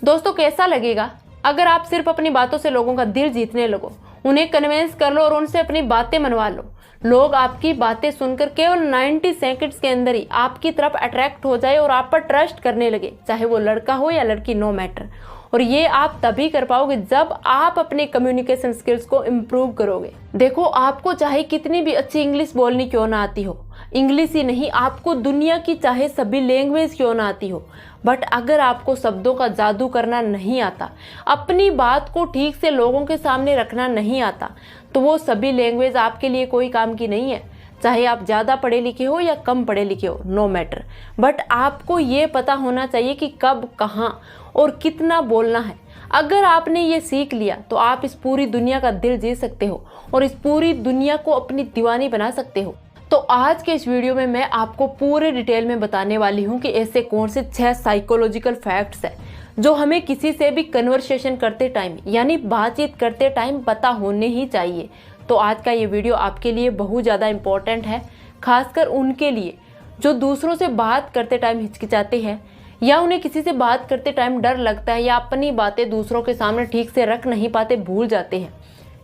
दोस्तों कैसा लगेगा अगर आप सिर्फ अपनी बातों से लोगों का दिल जीतने लगो, उन्हें कन्विंस कर लो और उनसे अपनी बातें मनवा लो। लोग आपकी बातें सुनकर केवल 90 सेकंड्स के अंदर ही आपकी तरफ अट्रैक्ट हो जाए और आप पर ट्रस्ट करने लगे, चाहे वो लड़का हो या लड़की, नो मैटर। और ये आप तभी कर पाओगे जब आप अपने कम्युनिकेशन स्किल्स को इम्प्रूव करोगे। देखो, आपको चाहे कितनी भी अच्छी इंग्लिश बोलनी क्यों ना आती हो, इंग्लिश ही नहीं, आपको दुनिया की चाहे सभी लैंग्वेज क्यों ना आती हो, बट अगर आपको शब्दों का जादू करना नहीं आता, अपनी बात को ठीक से लोगों के सामने रखना नहीं आता, तो वो सभी लैंग्वेज आपके लिए कोई काम की नहीं है। चाहे आप ज़्यादा पढ़े लिखे हो या कम पढ़े लिखे हो, नो मैटर, बट आपको ये पता होना चाहिए कि कब, कहाँ और कितना बोलना है। अगर आपने ये सीख लिया तो आप इस पूरी दुनिया का दिल जीत सकते हो और इस पूरी दुनिया को अपनी दीवानी बना सकते हो। तो आज के इस वीडियो में मैं आपको पूरे डिटेल में बताने वाली हूँ कि ऐसे कौन से 6 साइकोलॉजिकल फैक्ट्स हैं जो हमें किसी से भी कन्वर्सेशन करते टाइम यानी बातचीत करते टाइम पता होने ही चाहिए। तो आज का ये वीडियो आपके लिए बहुत ज़्यादा इम्पोर्टेंट है, खासकर उनके लिए जो दूसरों से बात करते टाइम हिचकिचाते हैं या उन्हें किसी से बात करते टाइम डर लगता है या अपनी बातें दूसरों के सामने ठीक से रख नहीं पाते, भूल जाते हैं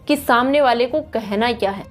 कि सामने वाले को कहना क्या है।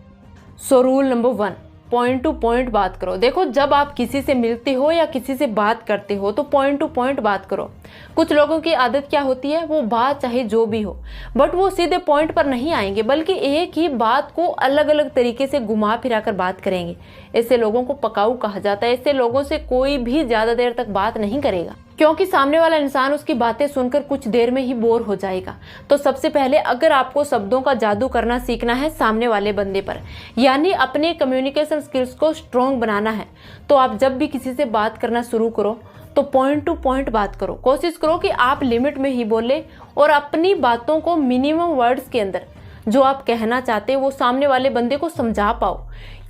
So rule number 1, point two point बात करो। देखो, जब आप किसी से मिलते हो या किसी से बात करते हो तो पॉइंट टू पॉइंट बात करो। कुछ लोगों की आदत क्या होती है, वो बात चाहे जो भी हो बट वो सीधे पॉइंट पर नहीं आएंगे, बल्कि एक ही बात को अलग अलग तरीके से घुमा फिरा कर बात करेंगे। ऐसे लोगों को पकाऊ कहा जाता है। ऐसे लोगों से कोई भी ज़्यादा देर तक बात नहीं करेगा क्योंकि सामने वाला इंसान उसकी बातें सुनकर कुछ देर में ही बोर हो जाएगा। तो सबसे पहले अगर आपको शब्दों का जादू करना सीखना है सामने वाले बंदे पर, यानी अपने कम्युनिकेशन स्किल्स को स्ट्रॉन्ग बनाना है, तो आप जब भी किसी से बात करना शुरू करो तो पॉइंट टू पॉइंट बात करो। कोशिश करो कि आप लिमिट में ही बोले और अपनी बातों को मिनिमम वर्ड्स के अंदर जो आप कहना चाहते हैं वो सामने वाले बंदे को समझा पाओ,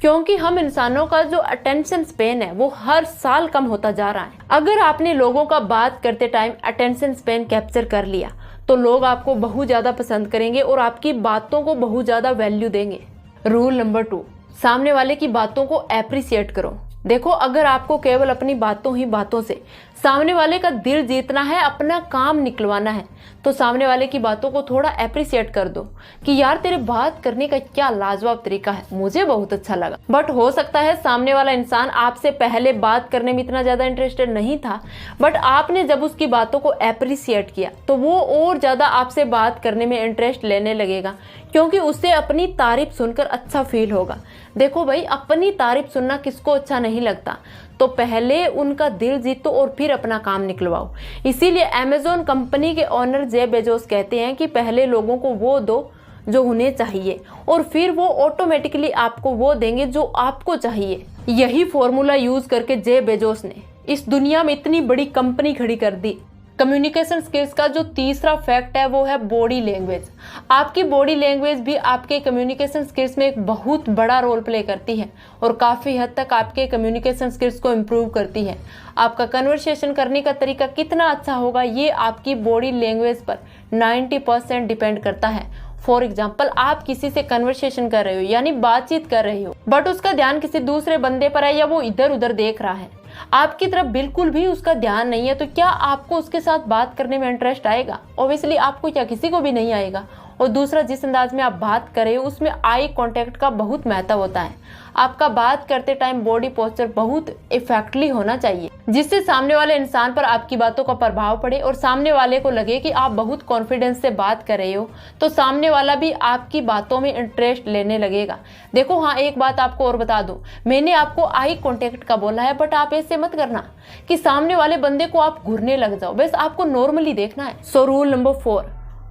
क्योंकि हम इंसानों का जो अटेंशन स्पेन है वो हर साल कम होता जा रहा है। अगर आपने लोगों का बात करते टाइम अटेंशन स्पेन कैप्चर कर लिया तो लोग आपको बहुत ज़्यादा पसंद करेंगे और आपकी बातों को बहुत ज़्यादा वैल्यू देंगे। रूल नंबर 2, सामने वाले की बातों को एप्रिसिएट करो। देखो, अगर आपको केवल अपनी बातों से सामने वाले का दिल जीतना है, अपना काम निकलवाना है, तो सामने वाले की बातों को थोड़ा एप्रिसिएट कर दो कि यार तेरे बात करने का क्या लाजवाब तरीका है, मुझे बहुत अच्छा लगा। बट हो सकता है सामने वाला इंसान आपसे पहले बात करने में इतना ज़्यादा इंटरेस्टेड नहीं था, बट आपने जब उसकी बातों को एप्रिसिएट किया तो वो और ज़्यादा आपसे बात करने में इंटरेस्ट लेने लगेगा, क्योंकि उसे अपनी तारीफ सुनकर अच्छा फील होगा। देखो भाई, अपनी तारीफ सुनना किसको अच्छा नहीं लगता, तो पहले उनका दिल जीतो और फिर अपना काम निकलवाओ। इसीलिए अमेज़न कंपनी के ओनर जेफ बेजोस कहते हैं कि पहले लोगों को वो दो जो उन्हें चाहिए और फिर वो ऑटोमेटिकली आपको वो देंगे जो आपको चाहिए। यही फॉर्मूला यूज करके जेफ बेजोस ने इस दुनिया में इतनी बड़ी कंपनी खड़ी कर दी। कम्युनिकेशन स्किल्स का जो तीसरा फैक्ट है वो है बॉडी लैंग्वेज। आपकी बॉडी लैंग्वेज भी आपके कम्युनिकेशन स्किल्स में एक बहुत बड़ा रोल प्ले करती है और काफ़ी हद तक आपके कम्युनिकेशन स्किल्स को इम्प्रूव करती है। आपका कन्वर्सेशन करने का तरीका कितना अच्छा होगा ये आपकी बॉडी लैंग्वेज पर 90% डिपेंड करता है। फॉर एग्जाम्पल, आप किसी से कन्वर्सेशन कर रहे हो यानी बातचीत कर रहे हो, बट उसका ध्यान किसी दूसरे बंदे पर है या वो इधर उधर देख रहा है, आपकी तरफ बिल्कुल भी उसका ध्यान नहीं है, तो क्या आपको उसके साथ बात करने में इंटरेस्ट आएगा? ऑब्वियसली आपको क्या, किसी को भी नहीं आएगा। और दूसरा, जिस अंदाज में आप बात कर रहे हो उसमें आई कांटेक्ट का बहुत महत्व होता है। आपका बात करते टाइम बॉडी पोस्चर बहुत इफेक्टली होना चाहिए, जिससे सामने वाले इंसान पर आपकी बातों का प्रभाव पड़े और सामने वाले को लगे कि आप बहुत कॉन्फिडेंस से बात कर रहे हो, तो सामने वाला भी आपकी बातों में इंटरेस्ट लेने लगेगा। देखो हाँ, एक बात आपको और बता दूं, मैंने आपको आई कांटेक्ट का बोला है, बट आप ऐसे मत करना कि सामने वाले बंदे को आप घूरने लग जाओ, बस आपको नॉर्मली देखना है। सो रूल नंबर 4,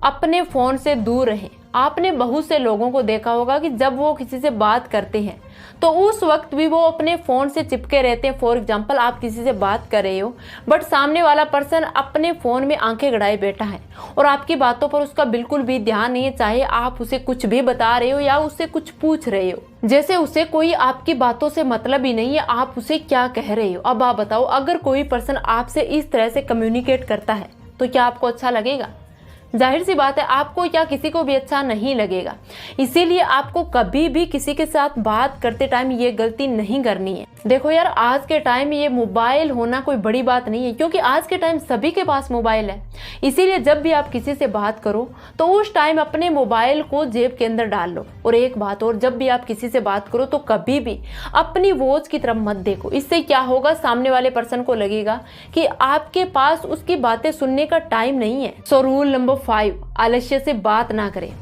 अपने फोन से दूर रहें। आपने बहुत से लोगों को देखा होगा कि जब वो किसी से बात करते हैं तो उस वक्त भी वो अपने फ़ोन से चिपके रहते हैं। फॉर एग्जांपल, आप किसी से बात कर रहे हो बट सामने वाला पर्सन अपने फ़ोन में आंखें गड़ाए बैठा है और आपकी बातों पर उसका बिल्कुल भी ध्यान नहीं है, चाहे आप उसे कुछ भी बता रहे हो या उससे कुछ पूछ रहे हो, जैसे उसे कोई आपकी बातों से मतलब ही नहीं है आप उसे क्या कह रहे हो। अब आप बताओ, अगर कोई पर्सन आपसे इस तरह से कम्युनिकेट करता है तो क्या आपको अच्छा लगेगा? जाहिर सी बात है आपको या किसी को भी अच्छा नहीं लगेगा। इसीलिए आपको कभी भी किसी के साथ बात करते टाइम ये गलती नहीं करनी है। देखो यार, आज के टाइम में ये मोबाइल होना कोई बड़ी बात नहीं है, क्योंकि आज के टाइम सभी के पास मोबाइल है। इसीलिए जब भी आप किसी से बात करो तो उस टाइम अपने मोबाइल को जेब के अंदर डाल लो। और एक बात और, जब भी आप किसी से बात करो तो कभी भी अपनी वॉच की तरफ मत देखो। इससे क्या होगा, सामने वाले पर्सन को लगेगा कि आपके पास उसकी बातें सुनने का टाइम नहीं है। सो रूल नंबर 5, आलस्य से बात ना करें।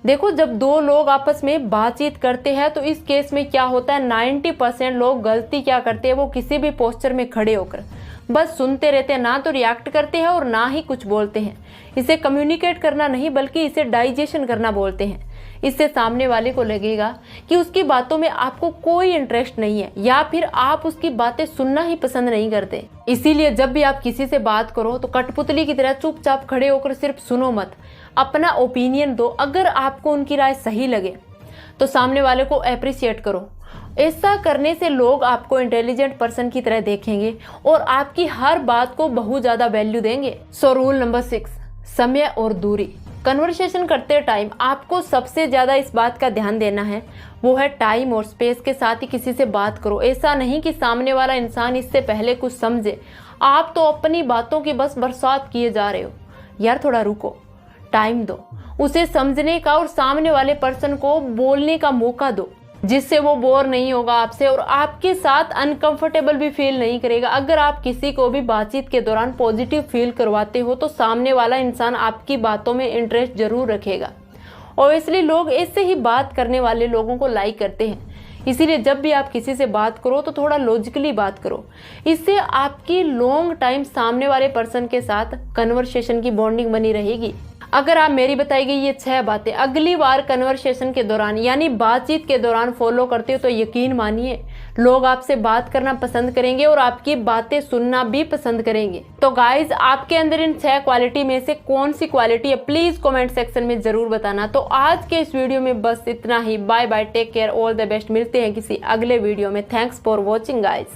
देखो, जब दो लोग आपस में बातचीत करते हैं तो इस केस में क्या होता है, 90% लोग गलती क्या करते हैं, वो किसी भी पोस्चर में खड़े होकर बस सुनते रहते हैं, ना तो रिएक्ट करते हैं और ना ही कुछ बोलते हैं। इसे कम्युनिकेट करना नहीं बल्कि इसे डाइजेशन करना बोलते हैं। इससे सामने वाले को लगेगा कि उसकी बातों में आपको कोई इंटरेस्ट नहीं है या फिर आप उसकी बातें सुनना ही पसंद नहीं करते। इसीलिए जब भी आप किसी से बात करो तो कठपुतली की तरह चुपचाप खड़े होकर सिर्फ सुनो मत, अपना ओपिनियन दो। अगर आपको उनकी राय सही लगे तो सामने वाले को अप्रिशिएट करो। ऐसा करने से लोग आपको इंटेलिजेंट पर्सन की तरह देखेंगे और आपकी हर बात को बहुत ज्यादा वैल्यू देंगे। सो रूल नंबर 6, समय और दूरी। कन्वर्सेशन करते टाइम आपको सबसे ज्यादा इस बात का ध्यान देना है, वो है टाइम और स्पेस के साथ ही किसी से बात करो। ऐसा नहीं कि सामने वाला इंसान इससे पहले कुछ समझे, आप तो अपनी बातों की बस बरसात किए जा रहे हो। यार थोड़ा रुको, टाइम दो उसे समझने का और सामने वाले पर्सन को बोलने का मौका दो, जिससे वो बोर नहीं होगा आपसे और आपके साथ अनकंफर्टेबल भी फील नहीं करेगा। अगर आप किसी को भी बातचीत के दौरान पॉजिटिव फील करवाते हो तो सामने वाला इंसान आपकी बातों में इंटरेस्ट जरूर रखेगा। और इसलिए लोग ऐसे ही बात करने वाले लोगों को लाइक करते हैं। इसीलिए जब भी आप किसी से बात करो तो थोड़ा लॉजिकली बात करो। इससे आपकी लॉन्ग टाइम सामने वाले पर्सन के साथ कन्वर्सेशन की बॉन्डिंग बनी रहेगी। अगर आप मेरी बताई गई ये 6 बातें अगली बार कन्वर्सेशन के दौरान यानी बातचीत के दौरान फॉलो करते हो तो यकीन मानिए लोग आपसे बात करना पसंद करेंगे और आपकी बातें सुनना भी पसंद करेंगे। तो गाइज, आपके अंदर इन 6 क्वालिटी में से कौन सी क्वालिटी है प्लीज कमेंट सेक्शन में जरूर बताना। तो आज के इस वीडियो में बस इतना ही। Bye bye, take care, all the best. मिलते हैं किसी अगले वीडियो में। Thanks for watching guys.